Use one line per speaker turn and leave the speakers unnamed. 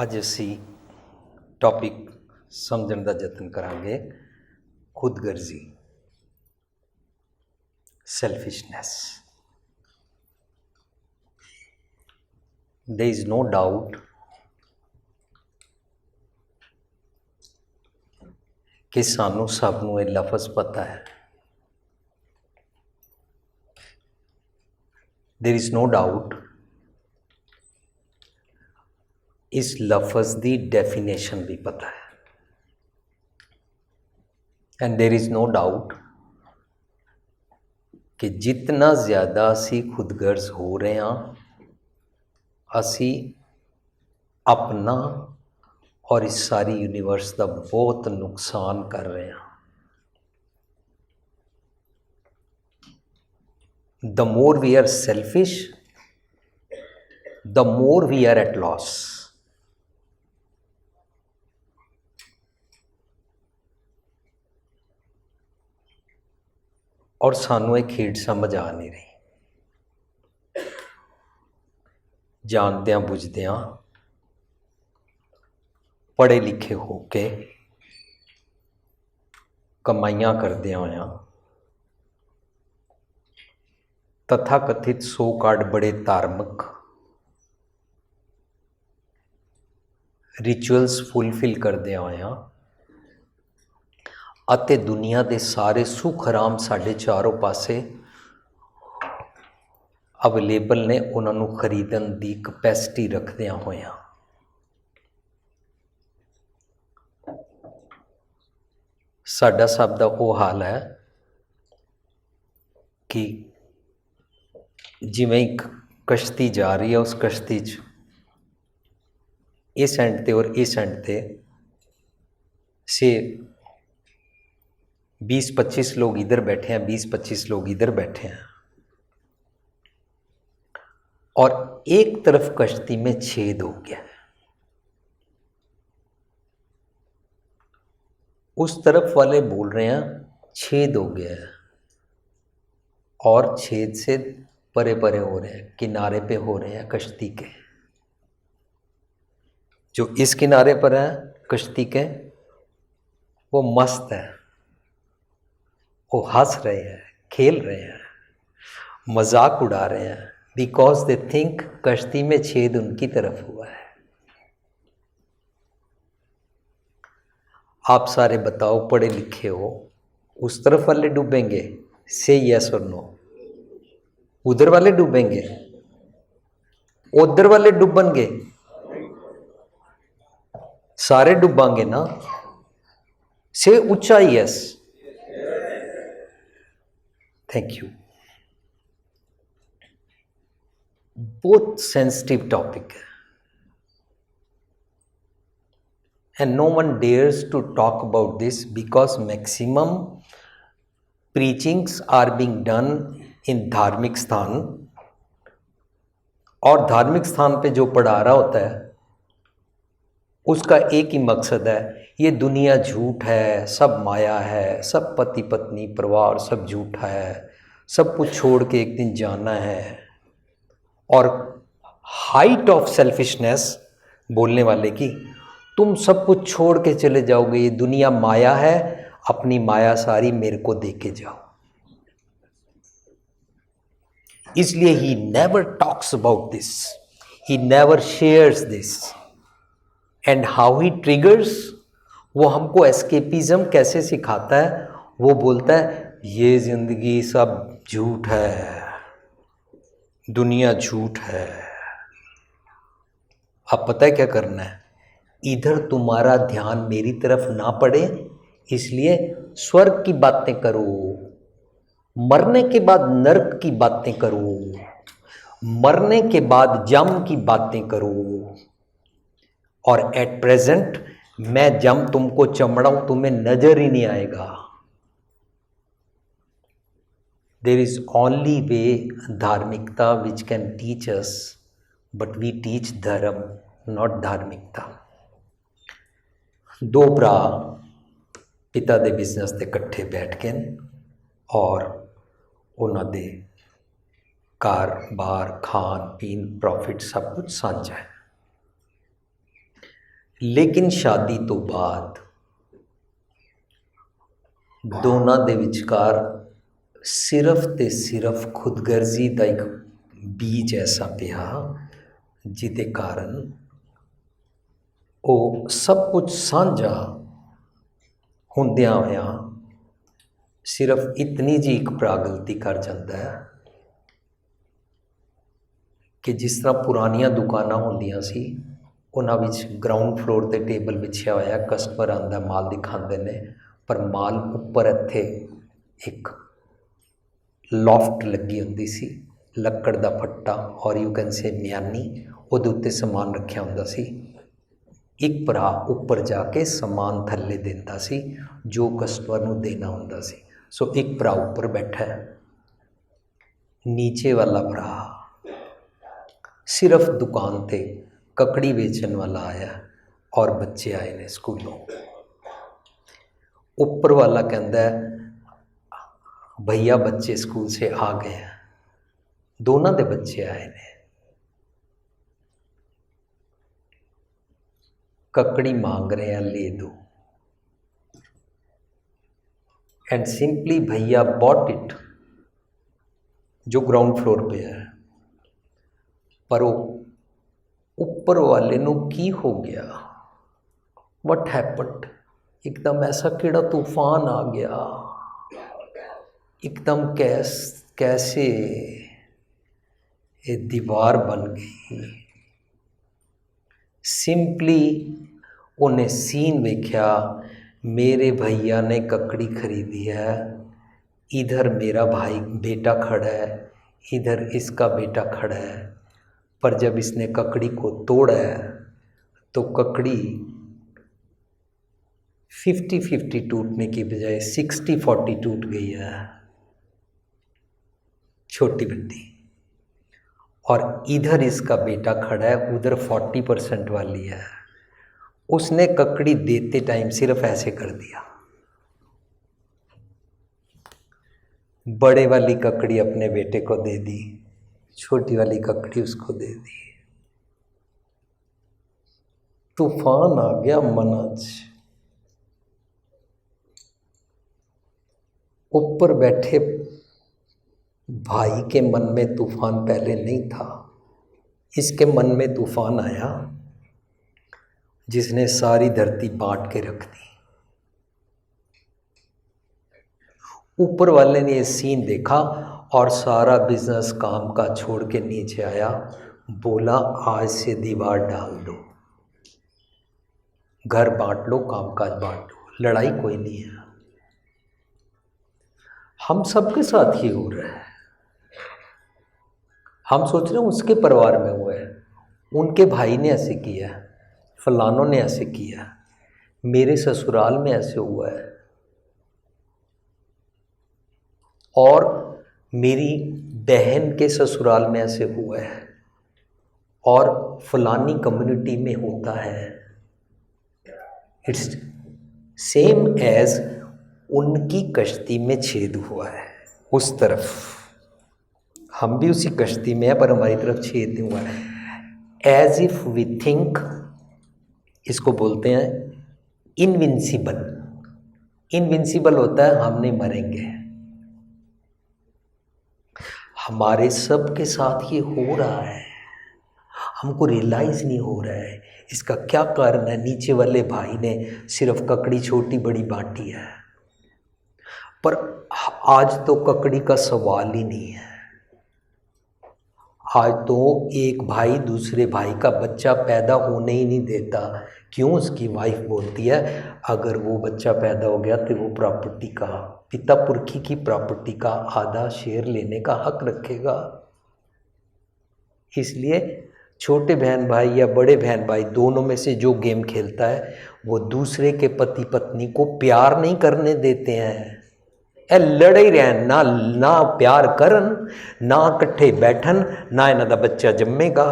ਅੱਜ ਅਸੀਂ ਟੌਪਿਕ ਸਮਝਣ ਦਾ ਯਤਨ ਕਰਾਂਗੇ ਖੁਦਗਰਜ਼ੀ, ਸੈਲਫਿਸ਼ਨੈਸ। There is no doubt कि सानू सब नू ये लफ्ज़ पता है। There is no doubt इस लफ्ज़ की डेफिनेशन भी पता है। And there is no doubt कि जितना ज़्यादा असी खुदगर्ज हो रहे हैं, असी अपना और इस सारी यूनिवर्स का बहुत नुकसान कर रहे हैं। The more we are selfish, the more we are at loss. और सानू एक खेड समझ आ नहीं रही। जानद्या बुझद्या पढ़े लिखे होके कमाइयां करद्या होया तथा कथित सो कार्ड बड़े धार्मिक रिचुअल्स फुलफिल करद्या होया अते दुनिया के सारे सुख आराम साढ़े चारों पासे अवेलेबल ने, उन्होंने खरीदन की कैपेसिटी रखद्या होया साडा सब का वो हाल है कि जिवें एक कश्ती जा रही है, उस कश्ती च इस एंड ते और इस एंड ते से 20-25 लोग इधर बैठे हैं, 20-25 लोग इधर बैठे हैं, और एक तरफ कश्ती में छेद हो गया है, उस तरफ वाले बोल रहे हैं छेद हो गया है, और छेद से परे परे हो रहे हैं, किनारे पे हो रहे हैं कश्ती के। जो इस किनारे पर है कश्ती के, वो मस्त है, वो हंस रहे हैं, खेल रहे हैं, मजाक उड़ा रहे हैं, बिकॉज दे थिंक कश्ती में छेद उनकी तरफ हुआ है। आप सारे बताओ, पढ़े लिखे हो, उस तरफ वाले डूबेंगे? से यस और नो। उधर वाले डूबेंगे? उधर वाले डूबेंगे? सारे डूबांगे ना? से ऊंचा यस। Thank you. बहुत सेंसिटिव टॉपिक है, and no one dares to talk about this because maximum preachings are being done in धार्मिक स्थान, और धार्मिक स्थान पे जो पढ़ा रहा होता है उसका एक ही मकसद है, ये दुनिया झूठ है, सब माया है, सब पति पत्नी परिवार सब झूठा है, सब कुछ छोड़ के एक दिन जाना है। और हाइट ऑफ सेल्फिशनेस बोलने वाले की, तुम सब कुछ छोड़ के चले जाओगे, ये दुनिया माया है, अपनी माया सारी मेरे को दे के जाओ। इसलिए he never talks about this, he never shares this, and how he triggers, वो हमको एस्केपिज्म कैसे सिखाता है। वो बोलता है ये जिंदगी सब झूठ है, दुनिया झूठ है। अब पता है क्या करना है? इधर तुम्हारा ध्यान मेरी तरफ ना पड़े, इसलिए स्वर्ग की बातें करो, मरने के बाद नरक की बातें करो, मरने के बाद जम की बातें करो, और एट प्रेजेंट मैं जम तुमको चमड़ाऊं, तुम्हें नजर ही नहीं आएगा। देयर इज ओनली वे धार्मिकता which can teach us, but we teach dharma, not धार्मिकता। दो भरा पिता दे बिजनेस के कट्ठे बैठ के, और उन्होंने कार बार खान पीन प्रॉफिट सब कुछ साझा है। लेकिन शादी तो बाद ਦੋਨਾਂ ਦੇ ਵਿਚਕਾਰ ਸਿਰਫ ਤੇ ਸਿਰਫ ਖੁਦਗਰਜ਼ੀ ਦਾ ਇੱਕ ਬੀਜ ਐਸਾ ਪਿਆ ਜਿਹਦੇ ਕਾਰਨ ਉਹ ਸਭ ਕੁਝ ਸਾਂਝਾ ਹੁੰਦਿਆਂ ਹੋਇਆਂ ਸਿਰਫ ਇਤਨੀ ਜੀ ਇੱਕ ਭਰਾ ਗਲਤੀ ਕਰ ਜਾਂਦਾ ਹੈ ਕਿ ਜਿਸ ਤਰ੍ਹਾਂ ਪੁਰਾਣੀਆਂ ਦੁਕਾਨਾਂ ਹੁੰਦੀਆਂ ਸੀ ਉਹਨਾਂ ਵਿੱਚ ਗਰਾਊਂਡ ਫਲੋਰ 'ਤੇ ਟੇਬਲ ਵਿਛਿਆ ਹੋਇਆ, ਕਸਟਮਰ ਆਉਂਦਾ, ਮਾਲ ਦਿਖਾਉਂਦੇ ਨੇ, ਪਰ ਮਾਲ ਉੱਪਰ ਇੱਥੇ ਇੱਕ ਲੌਫਟ ਲੱਗੀ ਹੁੰਦੀ ਸੀ, ਲੱਕੜ ਦਾ ਫੱਟਾ ਔਰ ਯੂ ਕੈਨ ਸੇ ਮਿਆਨੀ, ਉਹਦੇ ਉੱਤੇ ਸਮਾਨ ਰੱਖਿਆ ਹੁੰਦਾ ਸੀ। ਇੱਕ ਭਰਾ ਉੱਪਰ ਜਾ ਕੇ ਸਮਾਨ ਥੱਲੇ ਦਿੰਦਾ ਸੀ ਜੋ ਕਸਟਮਰ ਨੂੰ ਦੇਣਾ ਹੁੰਦਾ ਸੀ। ਸੋ ਇੱਕ ਭਰਾ ਉੱਪਰ ਬੈਠਾ ਹੈ, ਨੀਚੇ ਵਾਲਾ ਭਰਾ ਸਿਰਫ ਦੁਕਾਨ 'ਤੇ ककड़ी बेचने वाला आया और बच्चे आए ने स्कूलों। ऊपर वाला कहता है भैया बच्चे स्कूल से आ गए हैं, दोनों के बच्चे आए ने, ककड़ी मांग रहे हैं, ले दो। एंड सिंपली भैया बॉट इट, जो ग्राउंड फ्लोर पे है, पर वो ਉੱਪਰ ਵਾਲੇ ਨੂੰ ਕੀ ਹੋ ਗਿਆ, ਵਟ ਹੈਪਨਡ, ਇੱਕਦਮ ਐਸਾ ਕਿਹੜਾ ਤੂਫਾਨ ਆ ਗਿਆ, ਇੱਕਦਮ कैसे ये दीवार बन गई। सिंपली उन्हें सीन देखा, मेरे भैया ने ककड़ी खरीदी है, इधर मेरा भाई बेटा खड़ा है, इधर इसका बेटा खड़ा है, पर जब इसने ककड़ी को तोड़ा है तो ककड़ी 50-50 टूटने की बजाय 60-40 टूट गई है, छोटी बड्डी, और इधर इसका बेटा खड़ा है, उधर 40% वाली है। उसने ककड़ी देते टाइम सिर्फ ऐसे कर दिया, बड़े वाली ककड़ी अपने बेटे को दे दी, छोटी वाली ककड़ी उसको दे दी। तूफान आ गया मनज। ऊपर बैठे भाई के मन में तूफान पहले नहीं था, इसके मन में तूफान आया जिसने सारी धरती बांट के रख दी। ऊपर वाले ने ये सीन देखा और सारा बिजनेस काम का छोड़ के नीचे आया, बोला आज से दीवार डाल दो, घर बांट लो, कामकाज बांट लो, लड़ाई कोई नहीं है। हम सबके साथ ही हो रहा है। हम सोच रहे हैं उसके परिवार में हुआ है, उनके भाई ने ऐसे किया, फलानों ने ऐसे किया, मेरे ससुराल में ऐसे हुआ है, और मेरी बहन के ससुराल में ऐसे हुआ है, और फलानी कम्युनिटी में होता है। इट्स सेम एज उनकी कश्ती में छेद हुआ है, उस तरफ हम भी उसी कश्ती में है पर हमारी तरफ छेद नहीं हुआ है। एज इफ वी थिंक, इसको बोलते हैं इनविंसिबल। इनविंसिबल होता है हम नहीं मरेंगे। हमारे सब के साथ ये हो रहा है, हमको रियलाइज़ नहीं हो रहा है। इसका क्या कारण है? नीचे वाले भाई ने सिर्फ ककड़ी छोटी बड़ी बांटी है, पर आज तो ककड़ी का सवाल ही नहीं है। आज तो एक भाई दूसरे भाई का बच्चा पैदा होने ही नहीं देता। क्यों? उसकी वाइफ बोलती है अगर वो बच्चा पैदा हो गया तो वो प्रॉपर्टी का, पिता पुरखी की प्रॉपर्टी का आधा शेयर लेने का हक रखेगा। इसलिए छोटे बहन भाई या बड़े बहन भाई दोनों में से जो गेम खेलता है वो दूसरे के पति पत्नी को प्यार नहीं करने देते हैं। ए लड़े रहन, ना प्यार करन, ना इकट्ठे बैठन, ना इन्हां दा बच्चा जम्मेगा।